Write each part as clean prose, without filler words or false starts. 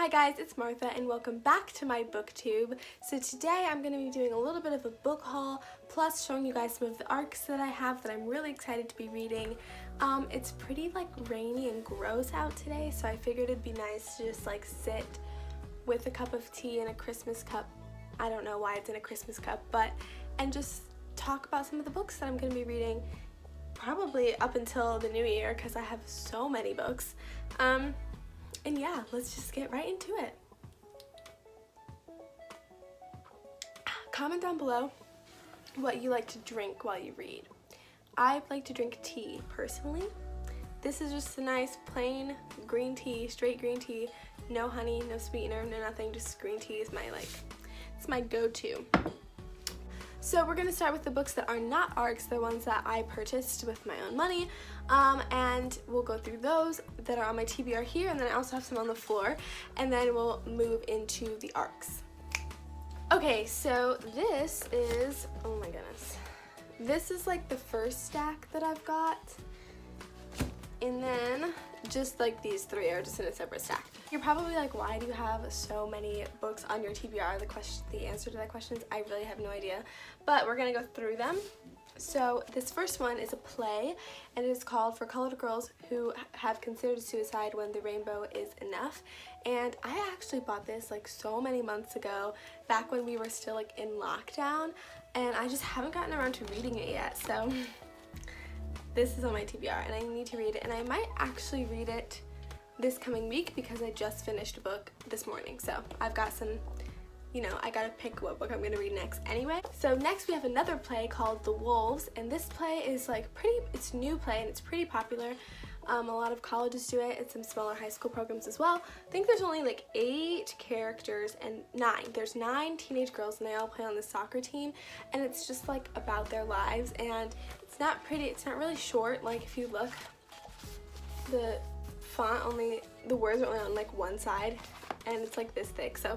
Hi guys, it's Martha and welcome back to my booktube. So today I'm going to be doing a little bit of a book haul plus showing you guys some of the arcs that I have that I'm really excited to be reading. It's pretty rainy and gross out today, so I figured it'd be nice to just sit with a cup of tea and a Christmas cup. I don't know why it's in a Christmas cup, and just talk about some of the books that I'm going to be reading probably up until the new year because I have so many books. And yeah, let's just get right into it. Comment down below what you like to drink while you read. I like to drink tea personally. This is just a nice plain green tea, straight green tea, no honey, no sweetener, no nothing, just green tea is it's my go-to. So we're going to start with the books that are not arcs, the ones that I purchased with my own money, and we'll go through those that are on my TBR here, and then I also have some on the floor, and then we'll move into the arcs. Okay, so this is, oh my goodness, this is the first stack that I've got, and then just these three are just in a separate stack. You're probably like, why do you have so many books on your TBR? The answer to that question is I really have no idea, but we're gonna go through them. So this first one is a play, and it is called For Colored Girls Who Have Considered Suicide When the Rainbow Is Enough. And I actually bought this so many months ago, back when we were still in lockdown, and I just haven't gotten around to reading it yet. So this is on my TBR and I need to read it, and I might actually read it this coming week because I just finished a book this morning. So I've got some, I gotta pick what book I'm gonna read next anyway. So next we have another play called The Wolves, and this play is it's a new play and it's pretty popular. A lot of colleges do it and some smaller high school programs as well. I think there's only 8 characters and 9. There's 9 teenage girls and they all play on the soccer team, and it's just about their lives, and it's not pretty, it's not really short. If you look, the the words are only on one side, and it's this thick, so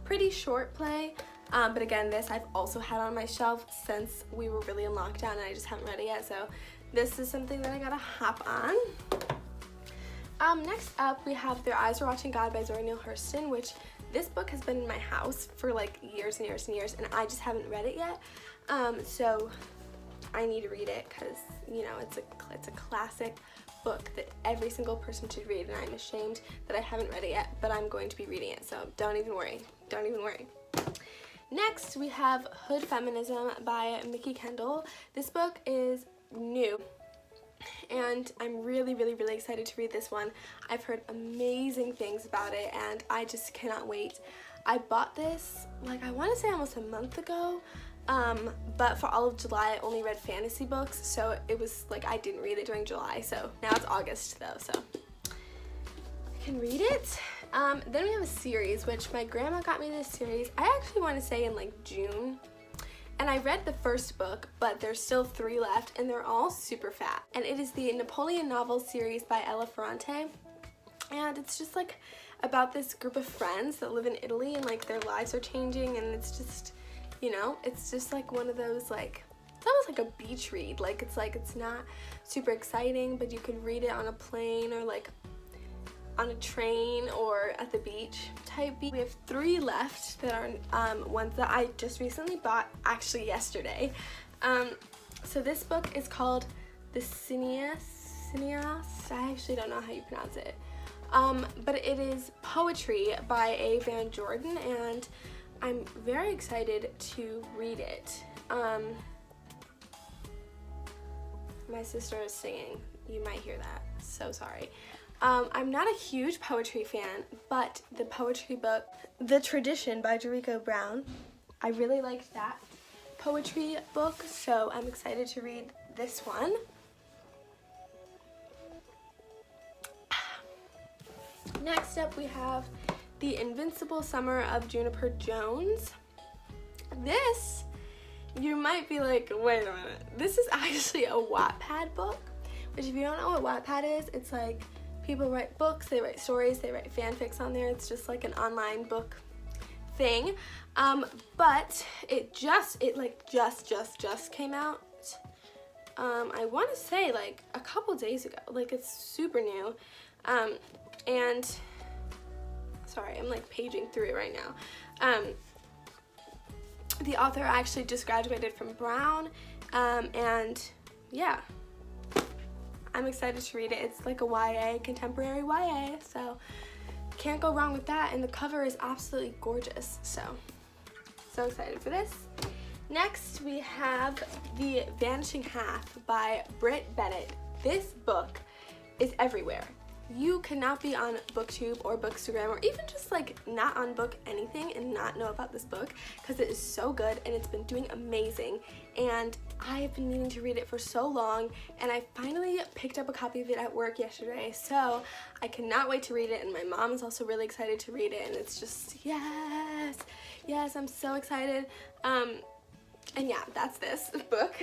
pretty short play. But again, this I've also had on my shelf since we were really in lockdown and I just haven't read it yet, so this is something that I gotta hop on. Next up we have Their Eyes Were Watching God by Zora Neale Hurston, which this book has been in my house for years and years and years, and I just haven't read it yet. So I need to read it because it's a classic book that every single person should read, and I'm ashamed that I haven't read it yet, but I'm going to be reading it, so don't even worry. Next we have Hood Feminism by Mikki Kendall. This book is new and I'm really excited to read this one. I've heard amazing things about it and I just cannot wait. I bought this I want to say almost a month ago, but for all of July I only read fantasy books, so it was I didn't read it during July, so now it's August though, so I can read it. Then we have a series, which my grandma got me this series, I actually want to say in June, and I read the first book, but there's still 3 left and they're all super fat, and it is the Napoleon novel series by Ella Ferrante, and it's just about this group of friends that live in Italy and their lives are changing, and it's just it's just one of those it's almost like a beach read. It's not super exciting, but you can read it on a plane or on a train or at the beach type beach. We have 3 left that are ones that I just recently bought, actually yesterday. So this book is called the Cenius. I actually don't know how you pronounce it. But it is poetry by A. Van Jordan, and I'm very excited to read it. My sister is singing. You might hear that. So sorry. I'm not a huge poetry fan, but the poetry book, The Tradition by Jericho Brown, I really liked that poetry book, so I'm excited to read this one. Next up we have The Invincible Summer of Juniper Jones. This, you might be like, wait a minute, this is actually a Wattpad book, which if you don't know what Wattpad is, it's people write books, they write stories, they write fanfics on there. It's just an online book thing. But it just came out. I want to say a couple days ago. It's super new. And Sorry, I'm like paging through it right now. The author actually just graduated from Brown, and yeah, I'm excited to read it. It's like a YA, contemporary YA, so can't go wrong with that, and the cover is absolutely gorgeous, so excited for this. Next, we have The Vanishing Half by Britt Bennett. This book is everywhere. You cannot be on BookTube or Bookstagram or even just like not on book anything and not know about this book, because it is so good and it's been doing amazing, and I've been meaning to read it for so long, and I finally picked up a copy of it at work yesterday, so I cannot wait to read it, and my mom is also really excited to read it, and it's just yes, I'm so excited. And yeah, that's this book.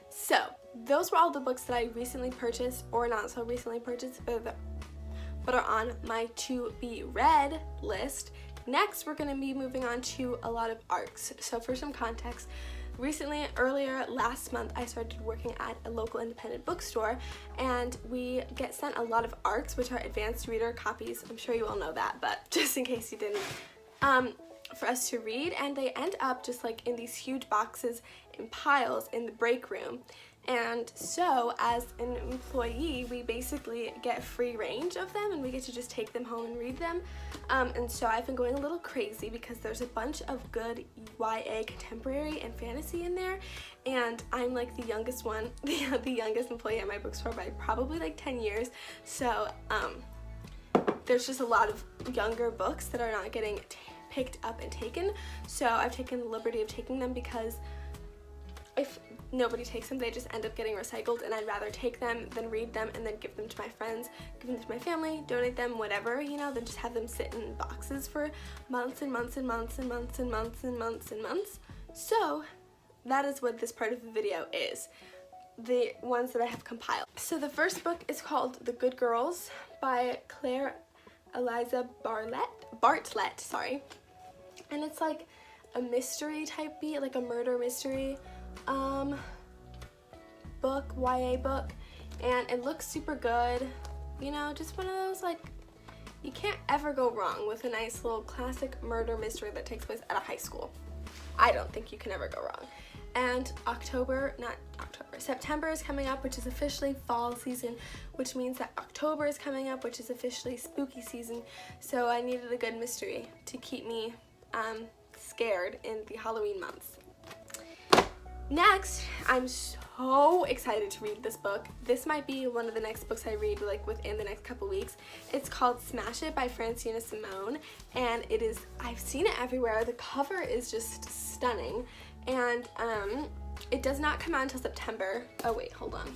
So those were all the books that I recently purchased or not so recently purchased, but are on my to be read list. Next, we're going to be moving on to a lot of ARCs. So for some context, earlier last month, I started working at a local independent bookstore, and we get sent a lot of ARCs, which are advanced reader copies. I'm sure you all know that, but just in case you didn't, for us to read, and they end up just like in these huge boxes in piles in the break room. And so as an employee, we basically get free range of them, and we get to just take them home and read them. And so I've been going a little crazy because there's a bunch of good YA, contemporary, and fantasy in there, and I'm like the youngest one, the youngest employee at my bookstore by probably like 10 years. So there's just a lot of younger books that are not getting picked up and taken. So I've taken the liberty of taking them, because if nobody takes them, they just end up getting recycled, and I'd rather take them than read them and then give them to my friends, give them to my family, donate them, whatever, you know, than just have them sit in boxes for months and months and months and months and months and months and months. So that is what this part of the video is, the ones that I have compiled. So the first book is called The Good Girls by Claire Eliza Bartlett, sorry. And it's like a mystery type beat, like a murder mystery book, YA book, and it looks super good, you know, just one of those, like, you can't ever go wrong with a nice little classic murder mystery that takes place at a high school. I don't think you can ever go wrong. And September is coming up, which is officially fall season, which means that October is coming up, which is officially spooky season, so I needed a good mystery to keep me scared in the Halloween months. Next, I'm so excited to read this book. This might be one of the next books I read like within the next couple weeks. It's called Smash It by Francina Simone, and it is, I've seen it everywhere. The cover is just stunning, and it does not come out until September. Oh wait, hold on.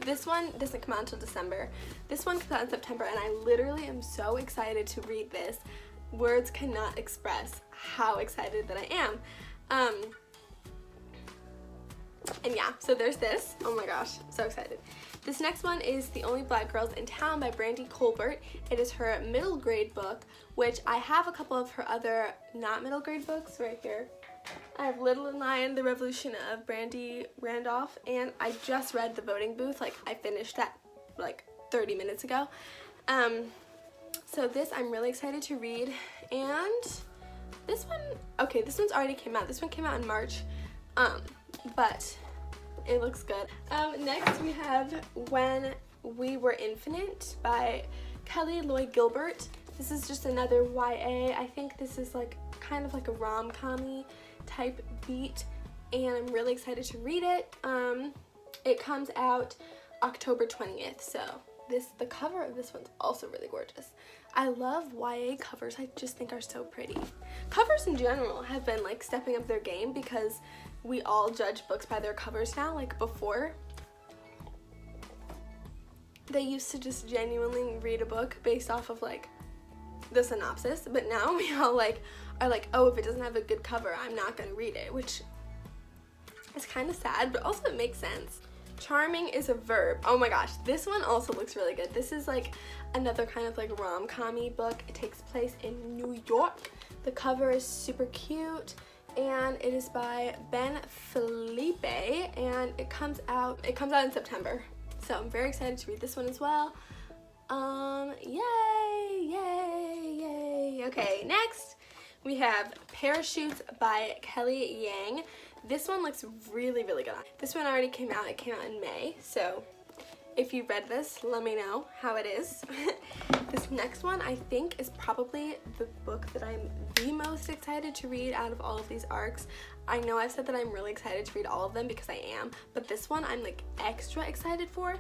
This one doesn't come out until December. This one comes out in September, and I literally am so excited to read this. Words cannot express how excited that I am. And yeah, so there's this. Oh my gosh, so excited. This next one is The Only Black Girls in Town by Brandy Colbert. It is her middle grade book, which I have a couple of her other not middle grade books right here. I have Little and Lion, The Revolution of Brandy Randolph, and I just read The Voting Booth. Like, I finished that like 30 minutes ago. So this I'm really excited to read. And this one, okay, this one's already came out. This one came out in March. But it looks good. Next we have When We Were Infinite by Kelly Lloyd Gilbert. This is just another YA. I think this is like kind of like a rom-com-y type beat, and I'm really excited to read it. It comes out October 20th, so the cover of this one's also really gorgeous. I love YA covers. I just think are so pretty. Covers in general have been like stepping up their game, because we all judge books by their covers now. Like before, they used to just genuinely read a book based off of like the synopsis, but now we all like are like, oh, if it doesn't have a good cover, I'm not gonna read it, which is kind of sad, but also it makes sense. Charming is a Verb. Oh my gosh, this one also looks really good. This is like another kind of like rom-com-y book. It takes place in New York. The cover is super cute, and it is by Ben Felipe, and it comes out in September. So I'm very excited to read this one as well. Yay! Okay, next we have Parachutes by Kelly Yang. This one looks really, really good. This one already came out. It came out in May, so if you read this, let me know how it is. This next one I think is probably the book that I'm the most excited to read out of all of these arcs. I know I've said that I'm really excited to read all of them because I am, but this one I'm like extra excited for,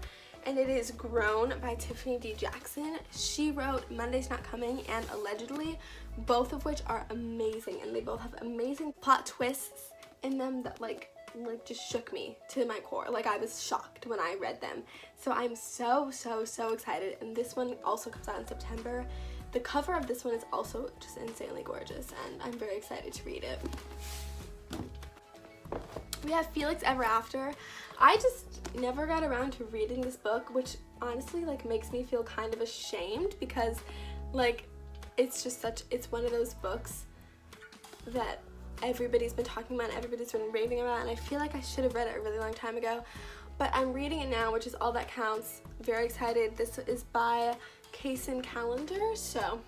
and it is Grown by Tiffany D. Jackson. She wrote Monday's Not Coming and Allegedly, both of which are amazing, and they both have amazing plot twists in them that like just shook me to my core. Like, I was shocked when I read them. So I'm so excited, and this one also comes out in September. The cover of this one is also just insanely gorgeous, and I'm very excited to read it. We have Felix Ever After. I just never got around to reading this book, which honestly like makes me feel kind of ashamed, because like it's one of those books that everybody's been talking about, everybody's been raving about, and I feel like I should have read it a really long time ago, but I'm reading it now, which is all that counts. Very excited. This is by Kason Calendar, so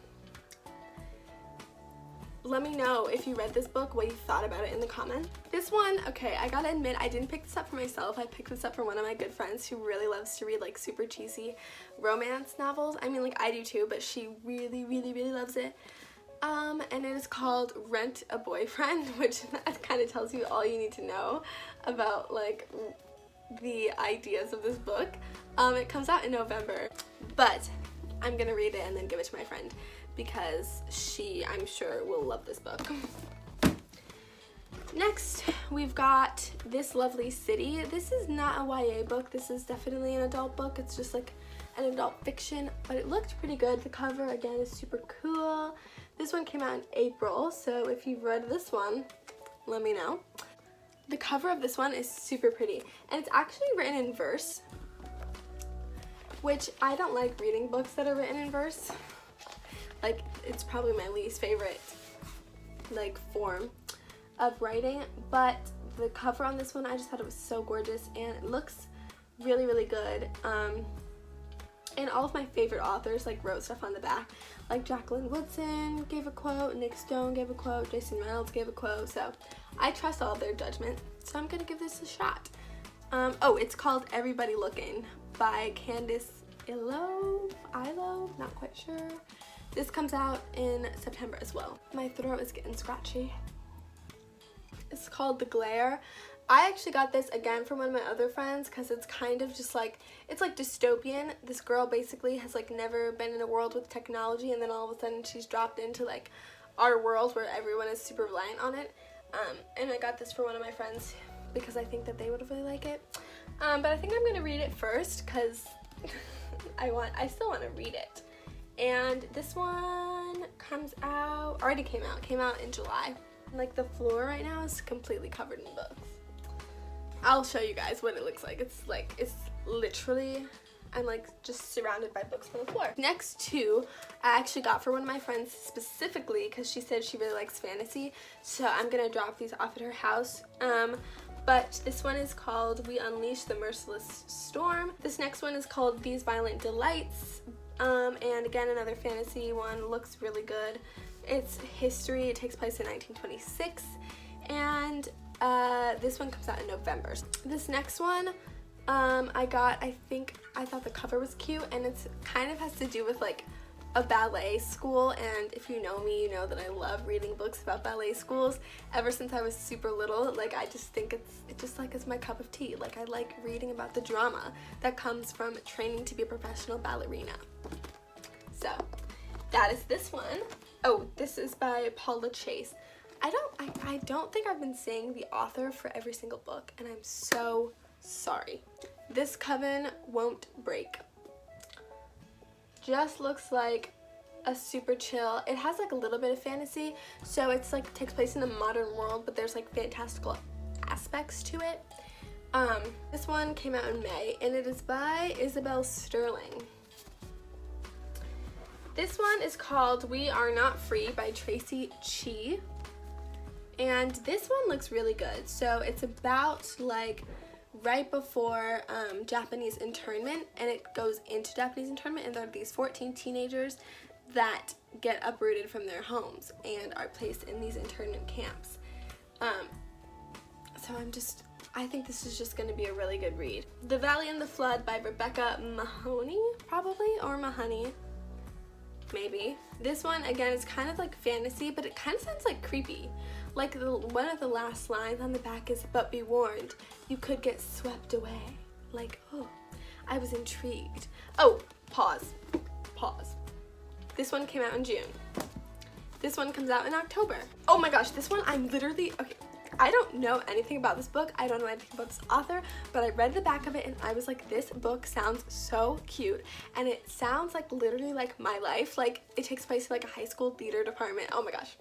let me know if you read this book, what you thought about it in the comments. This one, okay, I gotta admit, I didn't pick this up for myself. I picked this up for one of my good friends who really loves to read like super cheesy romance novels. I mean, like, I do too, but she really loves it. And it is called Rent a Boyfriend, which kind of tells you all you need to know about like the ideas of this book. It comes out in November, but I'm gonna read it and then give it to my friend because she, I'm sure, will love this book. Next, we've got This Lovely City. This is not a YA book. This is definitely an adult book. It's just like an adult fiction, but it looked pretty good. The cover, again, is super cool. This one came out in April, so if you've read this one, let me know. The cover of this one is super pretty, and it's actually written in verse, which I don't like reading books that are written in verse. Like, it's probably my least favorite like form of writing, but the cover on this one, I just thought it was so gorgeous, and it looks really good. And all of my favorite authors like wrote stuff on the back. Like Jacqueline Woodson gave a quote, Nick Stone gave a quote, Jason Reynolds gave a quote, so I trust all of their judgment, so I'm gonna give this a shot. Oh, it's called Everybody Looking by Candice Ilo, not quite sure. This comes out in September as well. My throat is getting scratchy. It's called The Glare. I actually got this again from one of my other friends because it's kind of just like, it's like dystopian. This girl basically has like never been in a world with technology, and then all of a sudden she's dropped into like our world where everyone is super reliant on it. And I got this for one of my friends because I think that they would really like it. But I think I'm gonna read it first because I still want to read it. And this one came out in July. Like, the floor right now is completely covered in books. I'll show you guys what it looks like. It's literally, I'm like just surrounded by books on the floor. Next two, I actually got for one of my friends specifically because she said she really likes fantasy. So I'm gonna drop these off at her house. But this one is called We Unleash the Merciless Storm. This next one is called These Violent Delights. And again, another fantasy one, looks really good. It's history, it takes place in 1926. And this one comes out in November. This next one I thought the cover was cute, and it's kind of has to do with like a ballet school, and if you know me, you know that I love reading books about ballet schools ever since I was super little. Like, I just think it just like is my cup of tea. Like, I like reading about the drama that comes from training to be a professional ballerina. So that is this one. Oh, this is by Paula Chase. I don't think I've been saying the author for every single book, and I'm so sorry. This Coven Won't Break. Just looks like a super chill. It has like a little bit of fantasy, so it's like takes place in the modern world, but there's like fantastical aspects to it. This one came out in May, and it is by Isabel Sterling. This one is called We Are Not Free by Tracy Chi. And this one looks really good. So it's about like right before Japanese internment, and it goes into Japanese internment, and there are these 14 teenagers that get uprooted from their homes and are placed in these internment camps. So I think this is just going to be a really good read. The Valley and the Flood by Rebecca Mahoney, probably, or Mahoney, maybe. This one, again, is kind of like fantasy, but it kind of sounds like creepy. Like one of the last lines on the back is, "But be warned, you could get swept away." Like, oh, I was intrigued. Oh, pause. This one came out in June. This one comes out in October. Oh my gosh, this one I'm literally, okay, I don't know anything about this book. I don't know anything about this author, but I read the back of it and I was like, this book sounds so cute. And it sounds like literally like my life. Like it takes place in like a high school theater department. Oh my gosh.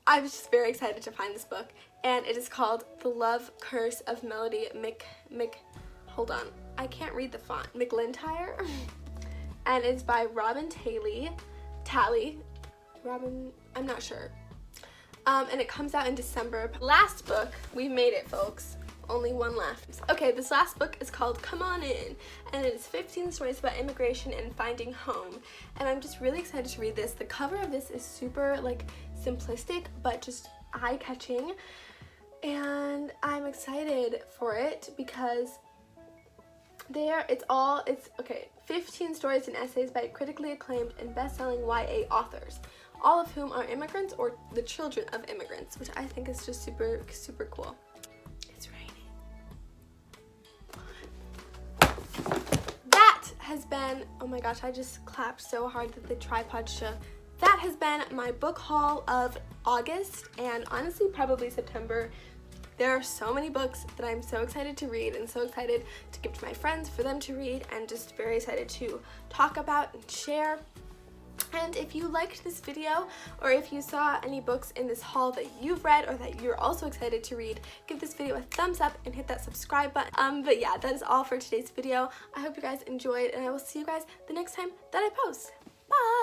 I was just very excited to find this book. And it is called The Love Curse of Melody hold on, I can't read the font, McLintyre. And it's by Robin Talley. Robin, I'm not sure. And it comes out in December. Last book, we made it, folks. Only one left. Okay, this last book is called Come On In, and it is 15 stories about immigration and finding home. And I'm just really excited to read this. The cover of this is super like simplistic, but just eye-catching. And I'm excited for it because it's 15 stories and essays by critically acclaimed and best-selling YA authors, all of whom are immigrants or the children of immigrants, which I think is just super, super cool. It's raining. That has been, oh my gosh, I just clapped so hard that the tripod shook. That has been my book haul of August and honestly probably September. There are so many books that I'm so excited to read and so excited to give to my friends for them to read, and just very excited to talk about and share. And if you liked this video, or if you saw any books in this haul that you've read or that you're also excited to read, give this video a thumbs up and hit that subscribe button. But yeah, that is all for today's video. I hope you guys enjoyed, and I will see you guys the next time that I post. Bye!